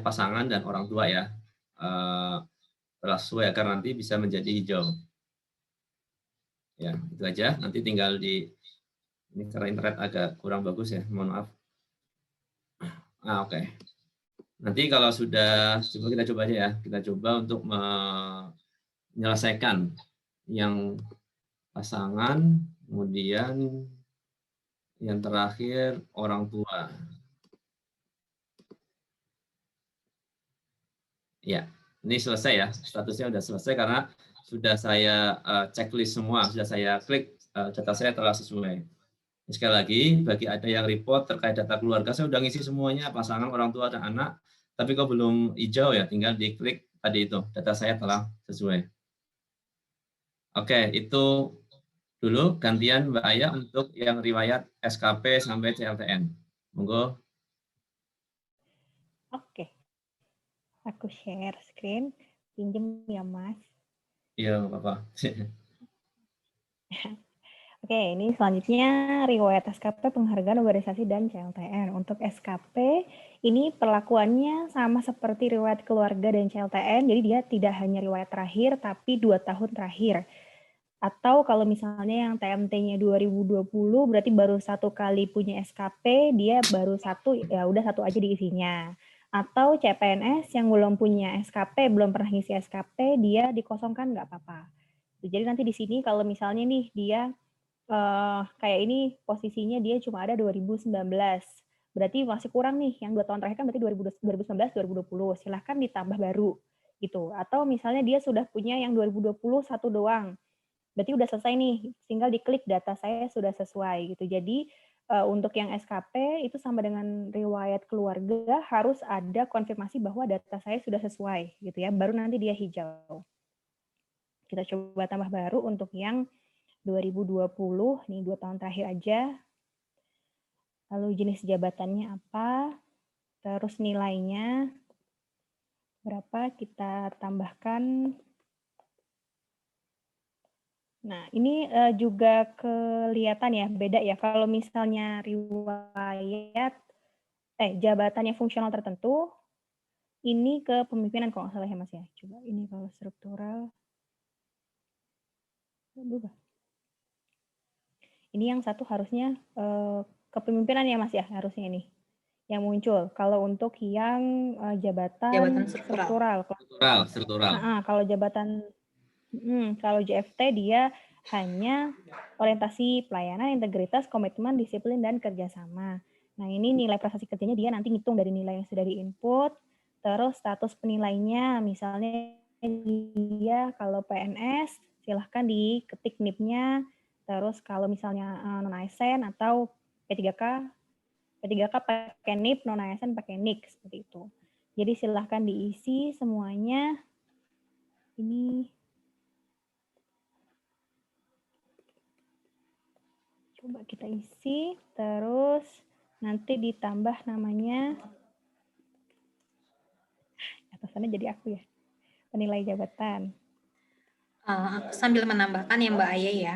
pasangan dan orang tua ya. Telah sesuai agar nanti bisa menjadi hijau. Ya, itu aja. Nanti tinggal ini karena internet agak kurang bagus ya, mohon maaf. Oke. Nanti kalau sudah, kita coba aja ya. Kita coba untuk menyelesaikan yang pasangan, kemudian yang terakhir orang tua. Ya, ini selesai ya. Statusnya sudah selesai karena sudah saya checklist semua, sudah saya klik data saya telah sesuai. Sekali lagi, bagi ada yang report terkait data keluarga, saya sudah ngisi semuanya, pasangan, orang tua, dan anak, tapi kok belum hijau ya, tinggal diklik tadi itu, data saya telah sesuai. Oke, itu dulu gantian Mbak Aya untuk yang riwayat SKP sampai CLTN. Monggo. Oke. Aku share screen. Pinjem ya, Mas. Iya, nggak apa-apa. Oke, ini selanjutnya riwayat SKP penghargaan organisasi dan CLTN. Untuk SKP, ini perlakuannya sama seperti riwayat keluarga dan CLTN, jadi dia tidak hanya riwayat terakhir, tapi 2 tahun terakhir. Atau kalau misalnya yang TMT-nya 2020, berarti baru 1 kali punya SKP, dia baru 1, ya udah 1 aja diisinya. Atau CPNS yang belum punya SKP, belum pernah ngisi SKP, dia dikosongkan nggak apa-apa. Jadi nanti di sini kalau misalnya nih dia kayak ini posisinya dia cuma ada 2019. Berarti masih kurang nih, yang 2 tahun terakhir kan berarti 2019, 2020. Silahkan ditambah baru gitu. Atau misalnya dia sudah punya yang 2020 1 doang. Berarti udah selesai nih, tinggal diklik data saya sudah sesuai gitu. Jadi untuk yang SKP itu sama dengan riwayat keluarga harus ada konfirmasi bahwa data saya sudah sesuai gitu ya. Baru nanti dia hijau. Kita coba tambah baru untuk yang 2020, nih 2 tahun terakhir aja. Lalu jenis jabatannya apa, terus nilainya berapa, kita tambahkan. Nah, ini juga kelihatan ya, beda ya. Kalau misalnya riwayat, jabatannya fungsional tertentu, ini ke pemimpinan kalau nggak salah ya Mas ya. Coba ini kalau struktural. Berubah. Ini yang satu harusnya kepemimpinan ya Mas ya, harusnya ini yang muncul. Kalau untuk yang jabatan struktural. Kalau jabatan, kalau JFT dia hanya orientasi pelayanan, integritas, komitmen, disiplin, dan kerjasama. Nah ini nilai prestasi kerjanya dia nanti ngitung dari nilai yang sudah diinput, terus status penilainya, misalnya dia kalau PNS, silahkan diketik NIP-nya, terus kalau misalnya non-ASN atau P3K pakai NIP, non-ASN pakai NIK, seperti itu. Jadi silahkan diisi semuanya. Ini coba kita isi, terus nanti ditambah namanya, atasannya jadi aku ya, penilai jabatan. Aku sambil menambahkan ya Mbak Aya ya.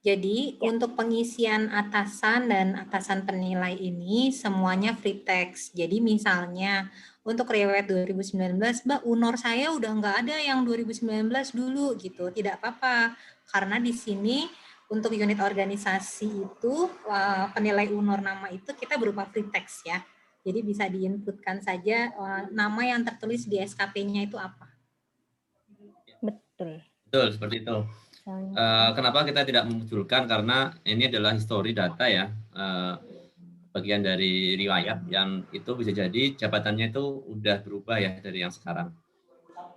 Jadi untuk pengisian atasan dan atasan penilai ini semuanya free text. Jadi misalnya untuk riwayat 2019, Mbak UNOR saya udah nggak ada yang 2019 dulu gitu. Tidak apa-apa, karena di sini untuk unit organisasi itu penilai UNOR nama itu kita berupa free text ya. Jadi bisa diinputkan saja nama yang tertulis di SKP-nya itu apa. Betul. Betul, seperti itu. Kenapa kita tidak memunculkan? Karena ini adalah histori data ya, bagian dari riwayat yang itu bisa jadi jabatannya itu udah berubah ya dari yang sekarang.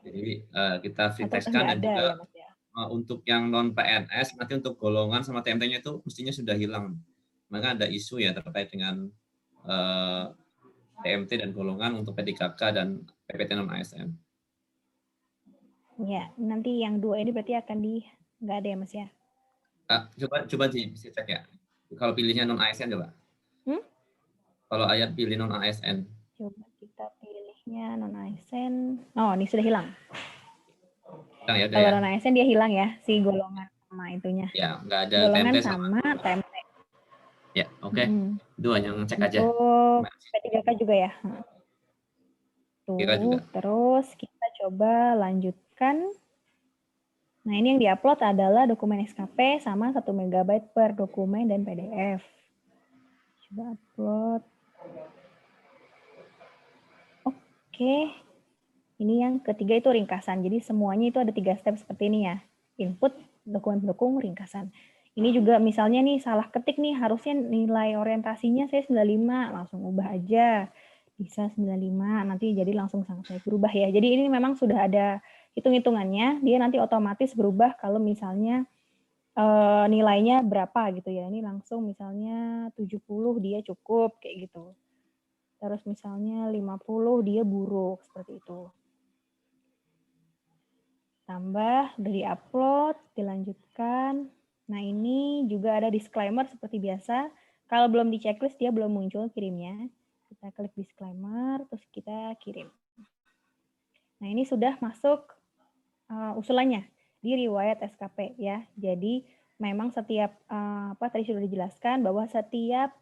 Jadi kita free text-kan dan juga ya, untuk yang non PNS nanti untuk golongan sama TMT-nya itu mestinya sudah hilang. Maka ada isu ya terkait dengan TMT dan golongan untuk P3K dan PPT non ASN. Ya, nanti yang 2 ini berarti akan nggak ada ya Mas ya? Coba bisa cek ya. Kalau pilihnya non ASN coba. Kalau ayat pilih non ASN. Coba kita pilihnya non ASN. Oh, ini sudah hilang. Hilang ya, udah Kalau ya. non ASN dia hilang ya, si golongan sama itunya. Ya, nggak ada Golongan TMT sama TMT. Ya, oke. Itu hanya ngecek aja. Untuk P3K juga ya. P3K juga. Terus kita coba lanjutkan. Nah, ini yang diupload adalah dokumen SKP sama 1 MB per dokumen dan PDF. Coba upload. Oke. Ini yang ketiga itu ringkasan. Jadi semuanya itu ada 3 step seperti ini ya. Input, dokumen pendukung, ringkasan. Ini juga misalnya nih salah ketik nih, harusnya nilai orientasinya saya 95, langsung ubah aja. Bisa 95, nanti jadi langsung sangat baik berubah ya. Jadi ini memang sudah ada hitung-hitungannya, dia nanti otomatis berubah kalau misalnya nilainya berapa gitu ya. Ini langsung misalnya 70 dia cukup kayak gitu. Terus misalnya 50 dia buruk seperti itu. Tambah, udah di-upload, dilanjutkan. Nah, ini juga ada disclaimer seperti biasa. Kalau belum di checklist dia belum muncul kirimnya. Kita klik disclaimer, terus kita kirim. Nah, ini sudah masuk usulannya di riwayat SKP ya. Jadi memang setiap tadi sudah dijelaskan bahwa setiap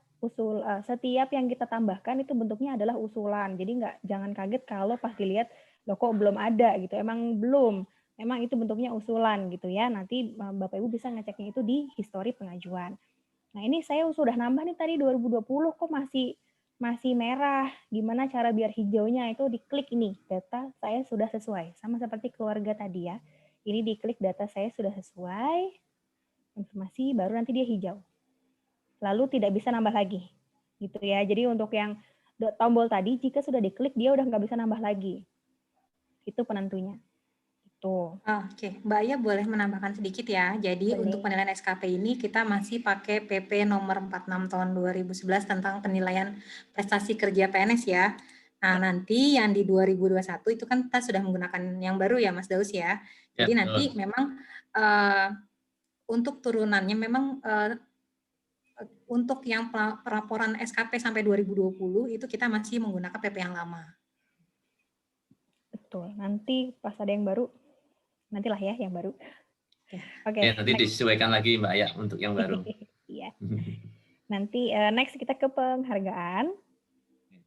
setiap yang kita tambahkan itu bentuknya adalah usulan. Jadi jangan kaget kalau pas dilihat loh kok belum ada gitu. Emang belum. Memang itu bentuknya usulan gitu ya. Nanti Bapak Ibu bisa ngeceknya itu di histori pengajuan. Nah, ini saya sudah nambah nih tadi 2020 kok masih merah. Gimana cara biar hijaunya? Itu diklik ini, data saya sudah sesuai. Sama seperti keluarga tadi ya. Ini diklik data saya sudah sesuai, informasi baru nanti dia hijau. Lalu tidak bisa nambah lagi. Gitu ya. Jadi untuk yang tombol tadi, jika sudah diklik, dia udah nggak bisa nambah lagi. Itu penentunya. Oke, Mbak Aya boleh menambahkan sedikit ya. Jadi boleh. Untuk penilaian SKP ini kita masih pakai PP nomor 46 tahun 2011 tentang penilaian prestasi kerja PNS ya. Nah, nanti yang di 2021 itu kan kita sudah menggunakan yang baru ya Mas Daus ya. Jadi nanti memang untuk turunannya memang untuk yang pelaporan SKP sampai 2020 itu kita masih menggunakan PP yang lama. Betul. Nanti pas ada yang baru nantilah ya yang baru. Oke. Nanti disesuaikan lagi Mbak Aya untuk yang baru. Iya. Nanti next kita ke penghargaan.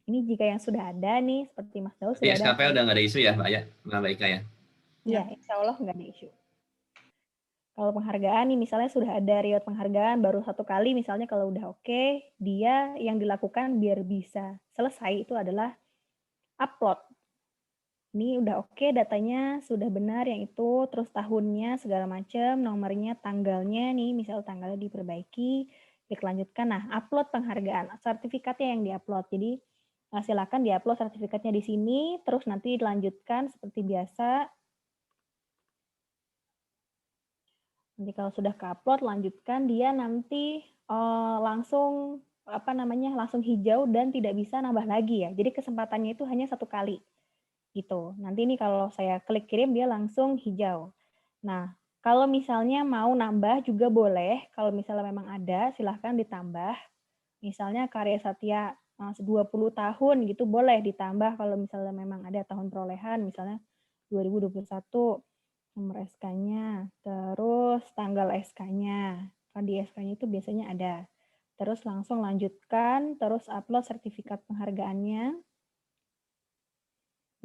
Ini jika yang sudah ada nih seperti Mas Daus sudah SKP ada. udah nggak ada isu ya Mbak Aya, Mbak Ika ya? Iya, insya Allah nggak ada isu. Kalau penghargaan nih misalnya sudah ada riwayat penghargaan baru 1 kali misalnya kalau udah oke, dia yang dilakukan biar bisa selesai itu adalah upload. Ini udah oke, datanya sudah benar yang itu, terus tahunnya segala macam, nomornya, tanggalnya nih, misal tanggalnya diperbaiki, klik lanjutkan. Nah, upload penghargaan, sertifikatnya yang diupload. Jadi silakan diupload sertifikatnya di sini, terus nanti dilanjutkan seperti biasa. Nanti kalau sudah ke-upload, lanjutkan, dia nanti langsung langsung hijau dan tidak bisa nambah lagi ya. Jadi kesempatannya itu hanya 1 kali. Gitu. Nanti ini kalau saya klik kirim dia langsung hijau. Nah, kalau misalnya mau nambah juga boleh, kalau misalnya memang ada silahkan ditambah. Misalnya karya Satya 20 tahun gitu boleh ditambah kalau misalnya memang ada tahun perolehan, misalnya 2021 nomor SK-nya, terus tanggal SK-nya. Kan di SK-nya itu biasanya ada. Terus langsung lanjutkan, terus upload sertifikat penghargaannya.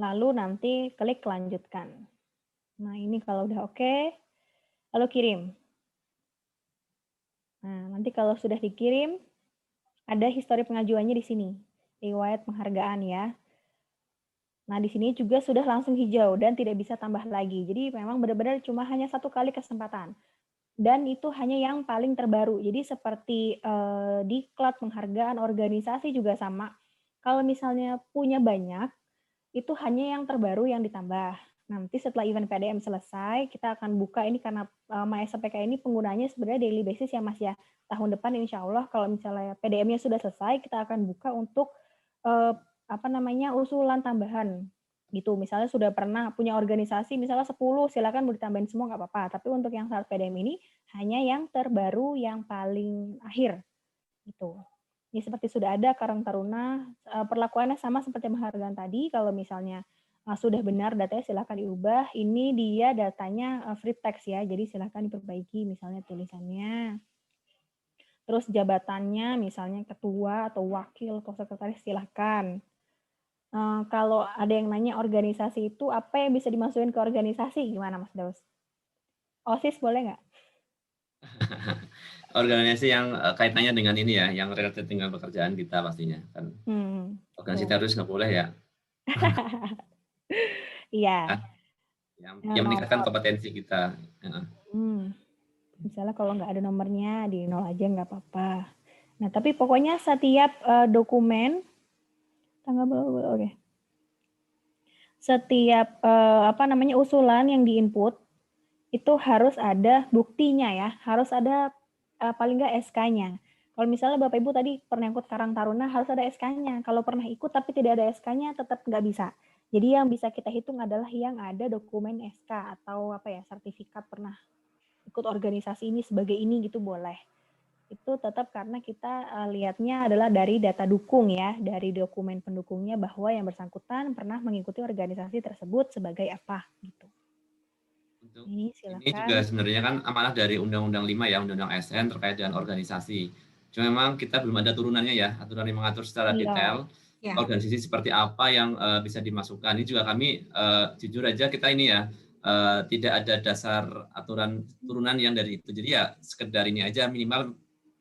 Lalu nanti klik lanjutkan. Nah, ini kalau udah oke, lalu kirim. Nah, nanti kalau sudah dikirim, ada histori pengajuannya di sini. Riwayat penghargaan ya. Nah, di sini juga sudah langsung hijau dan tidak bisa tambah lagi. Jadi memang benar-benar cuma hanya 1 kali kesempatan. Dan itu hanya yang paling terbaru. Jadi seperti diklat, penghargaan, organisasi juga sama. Kalau misalnya punya banyak, itu hanya yang terbaru yang ditambah. Nanti setelah event PDM selesai, kita akan buka ini karena MySPK ini penggunanya sebenarnya daily basis ya Mas ya. Tahun depan insya Allah kalau misalnya PDM-nya sudah selesai, kita akan buka untuk usulan tambahan gitu. Misalnya sudah pernah punya organisasi, misalnya 10, silakan mau ditambahin semua nggak apa-apa. Tapi untuk yang syarat PDM ini hanya yang terbaru, yang paling akhir gitu. Ini seperti sudah ada Karang Taruna, perlakuannya sama seperti penghargaan tadi. Kalau misalnya sudah benar datanya silakan diubah. Ini dia datanya free text ya, jadi silakan diperbaiki misalnya tulisannya. Terus jabatannya misalnya ketua atau wakil atau sekretaris silakan. Kalau ada yang nanya organisasi itu apa yang bisa dimasukin ke organisasi, gimana Mas Daus? OSIS boleh nggak? Organisasi yang kaitannya dengan ini ya, yang related dengan pekerjaan kita pastinya kan. Organisasi terus nggak boleh ya. Iya. Yang meningkatkan kompetensi kita. Misalnya kalau nggak ada nomornya di 0 aja nggak apa-apa. Nah tapi pokoknya setiap dokumen tanggal berapa? Oke. Setiap usulan yang diinput itu harus ada buktinya ya, harus ada paling nggak SK-nya. Kalau misalnya Bapak Ibu tadi pernah ikut Karang Taruna harus ada SK-nya. Kalau pernah ikut tapi tidak ada SK-nya tetap nggak bisa. Jadi yang bisa kita hitung adalah yang ada dokumen SK atau sertifikat pernah ikut organisasi ini sebagai ini gitu boleh. Itu tetap karena kita lihatnya adalah dari data dukung ya, dari dokumen pendukungnya bahwa yang bersangkutan pernah mengikuti organisasi tersebut sebagai apa gitu. Ini juga sebenarnya kan amanah dari Undang-Undang 5 ya, Undang-Undang ASN terkait dengan organisasi. Cuma memang kita belum ada turunannya ya, aturan yang mengatur secara detail organisasi seperti apa yang bisa dimasukkan. Ini juga kami jujur aja kita ini ya tidak ada dasar aturan turunan yang dari itu. Jadi ya sekedar ini aja minimal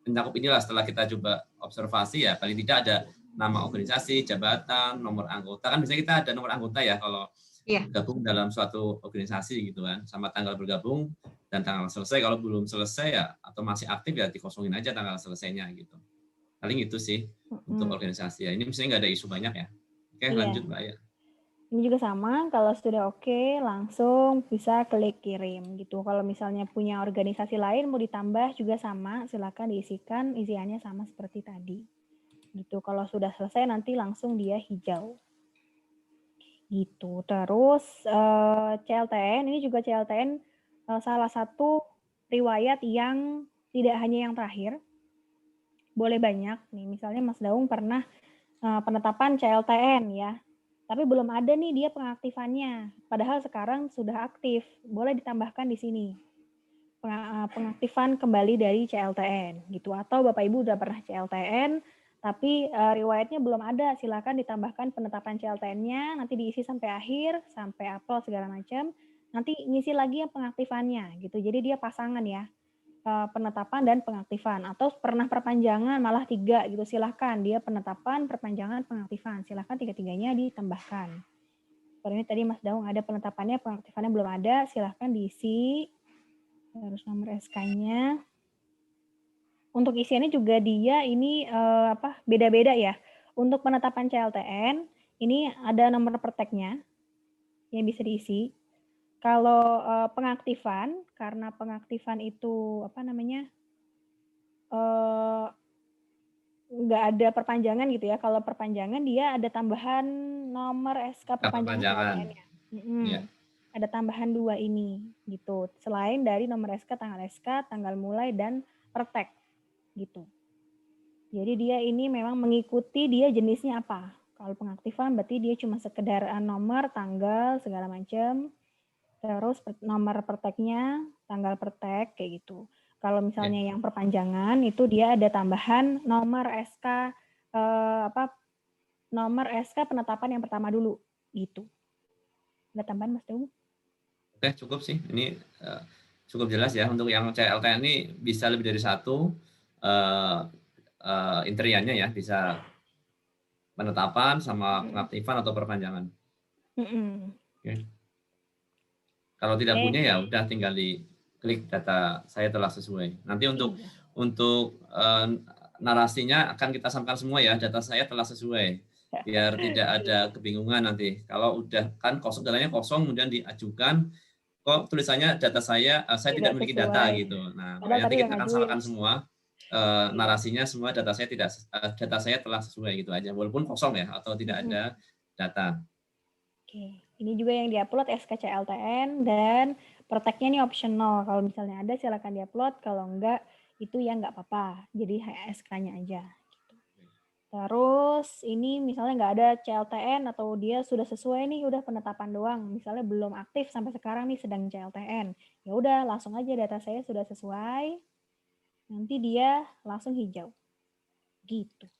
mencakup inilah setelah kita coba observasi ya paling tidak ada nama organisasi, jabatan, nomor anggota. Kan biasanya kita ada nomor anggota ya kalau bergabung dalam suatu organisasi gitu kan, sama tanggal bergabung dan tanggal selesai. Kalau belum selesai ya atau masih aktif ya dikosongin aja tanggal selesainya gitu. Paling itu sih untuk organisasi ya. Ini misalnya nggak ada isu banyak ya. Oke, lanjut Mbak ya. Ini juga sama, kalau sudah oke langsung bisa klik kirim gitu. Kalau misalnya punya organisasi lain mau ditambah juga sama, silakan diisikan isiannya sama seperti tadi. Gitu. Kalau sudah selesai nanti langsung dia hijau. Gitu. Terus CLTN, ini juga CLTN salah satu riwayat yang tidak hanya yang terakhir, boleh banyak nih. Misalnya Mas Daung pernah penetapan CLTN ya, tapi belum ada nih dia pengaktifannya. Padahal sekarang sudah aktif, boleh ditambahkan di sini pengaktifan kembali dari CLTN gitu. Atau Bapak Ibu udah pernah CLTN tapi riwayatnya belum ada, silakan ditambahkan penetapan CLTN-nya, nanti diisi sampai akhir, sampai upload segala macam, nanti ngisi lagi yang pengaktifannya gitu. Jadi dia pasangan ya, penetapan dan pengaktifan. Atau pernah perpanjangan malah 3 gitu, silahkan dia penetapan, perpanjangan, pengaktifan, silahkan 3-tiganya ditambahkan. Kalau ini tadi Mas Daung ada penetapannya, pengaktifannya belum ada, silahkan diisi. Harus nomor SK-nya. Untuk isiannya juga dia ini beda-beda ya. Untuk penetapan CLTN ini ada nomor perteknya yang bisa diisi. Kalau pengaktifan, karena pengaktifan itu nggak ada perpanjangan gitu ya. Kalau perpanjangan dia ada tambahan nomor SK perpanjangan CLTN-nya. Ada tambahan 2 ini gitu. Selain dari nomor SK, tanggal mulai dan pertek gitu. Jadi dia ini memang mengikuti dia jenisnya apa. Kalau pengaktifan berarti dia cuma sekedar nomor, tanggal, segala macam. Terus nomor perteknya, tanggal pertek kayak gitu. Kalau misalnya yang perpanjangan itu dia ada tambahan nomor SK nomor SK penetapan yang pertama dulu gitu. Ada tambahan Mas Daung? Oke, cukup sih. Ini cukup jelas ya. Untuk yang CLTN ini bisa lebih dari satu interiannya ya, bisa penetapan sama pengaktifan atau perpanjangan. Okay. Kalau tidak punya ya udah tinggal di klik data saya telah sesuai. Nanti untuk narasinya akan kita sampaikan semua ya, data saya telah sesuai. Biar tidak ada kebingungan nanti. Kalau udah kan datanya kosong kemudian diajukan kok tulisannya data saya tidak memiliki data gitu. Nah, nanti kita akan salahkan semua narasinya semua data saya telah sesuai gitu aja walaupun kosong ya atau tidak ada data. Oke, ini juga yang diupload SKCLTN dan prakteknya ini optional. Kalau misalnya ada silakan diupload, kalau enggak itu ya enggak apa-apa. Jadi SK-nya aja. Gitu. Terus ini misalnya nggak ada CLTN atau dia sudah sesuai nih, udah penetapan doang. Misalnya belum aktif sampai sekarang nih sedang CLTN. Ya udah langsung aja data saya sudah sesuai. Nanti dia langsung hijau. Gitu.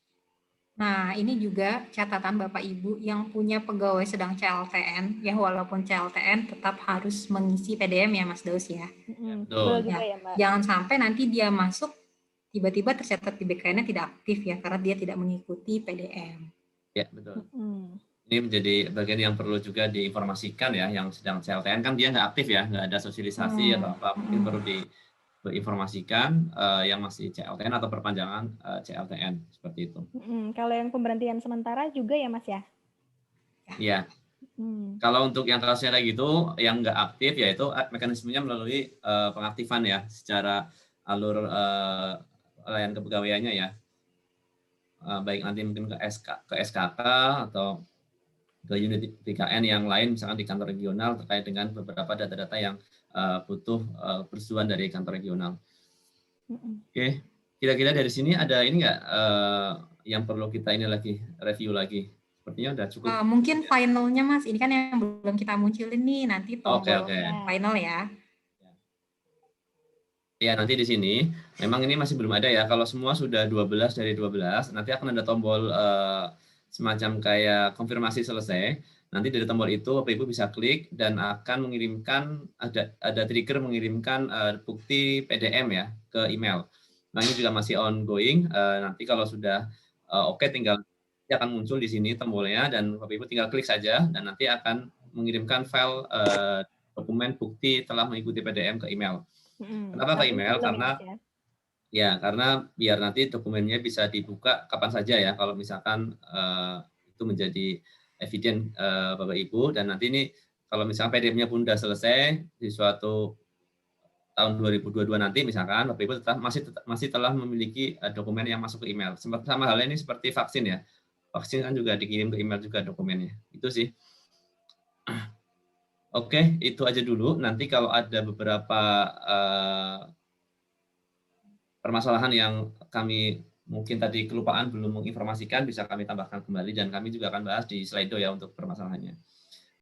Nah, ini juga catatan Bapak Ibu yang punya pegawai sedang CLTN, ya walaupun CLTN tetap harus mengisi PDM ya Mas Daus ya. Betul juga ya Mbak. Jangan sampai nanti dia masuk, tiba-tiba tercatat di BKN-nya tidak aktif ya, karena dia tidak mengikuti PDM. Ya, betul. Ini menjadi bagian yang perlu juga diinformasikan ya, yang sedang CLTN kan dia nggak aktif ya, nggak ada sosialisasi atau apa, mungkin perlu diinformasikan yang masih CLTN atau perpanjangan CLTN seperti itu. Kalau yang pemberhentian sementara juga ya Mas ya? Iya. Kalau untuk yang kasusnya kayak gitu, yang nggak aktif yaitu mekanismenya melalui pengaktifan ya, secara alur layanan kepegawaiannya ya. Baik nanti mungkin ke SKK atau ke unit BKN yang lain, misalkan di kantor regional terkait dengan beberapa data-data yang butuh persetujuan dari kantor regional. Oke, kira-kira dari sini ada ini nggak yang perlu kita ini lagi review lagi? Sepertinya udah cukup. Mungkin finalnya Mas, ini kan yang belum kita munculin nih, nanti tombol final ya. Ya, nanti di sini memang ini masih belum ada ya. Kalau semua sudah 12 dari 12, nanti akan ada tombol semacam kayak konfirmasi selesai. Nanti dari tombol itu Bapak Ibu bisa klik dan akan mengirimkan ada trigger mengirimkan bukti PDM ya ke email. Nah, ini juga masih ongoing. Nanti kalau sudah oke, tinggal akan muncul di sini tombolnya dan Bapak Ibu tinggal klik saja dan nanti akan mengirimkan file dokumen bukti telah mengikuti PDM ke email. Kenapa ke email? Karena biar nanti dokumennya bisa dibuka kapan saja ya. Kalau misalkan itu menjadi eviden Bapak Ibu, dan nanti ini kalau misalkan PDF-nya pun sudah selesai di suatu tahun 2022 nanti misalkan Bapak Ibu masih telah memiliki dokumen yang masuk ke email. Sama halnya ini seperti vaksin ya. Vaksin kan juga dikirim ke email juga dokumennya. Itu sih. Oke, itu aja dulu. Nanti kalau ada beberapa permasalahan yang kami mungkin tadi kelupaan belum menginformasikan, bisa kami tambahkan kembali dan kami juga akan bahas di Slido ya untuk permasalahannya.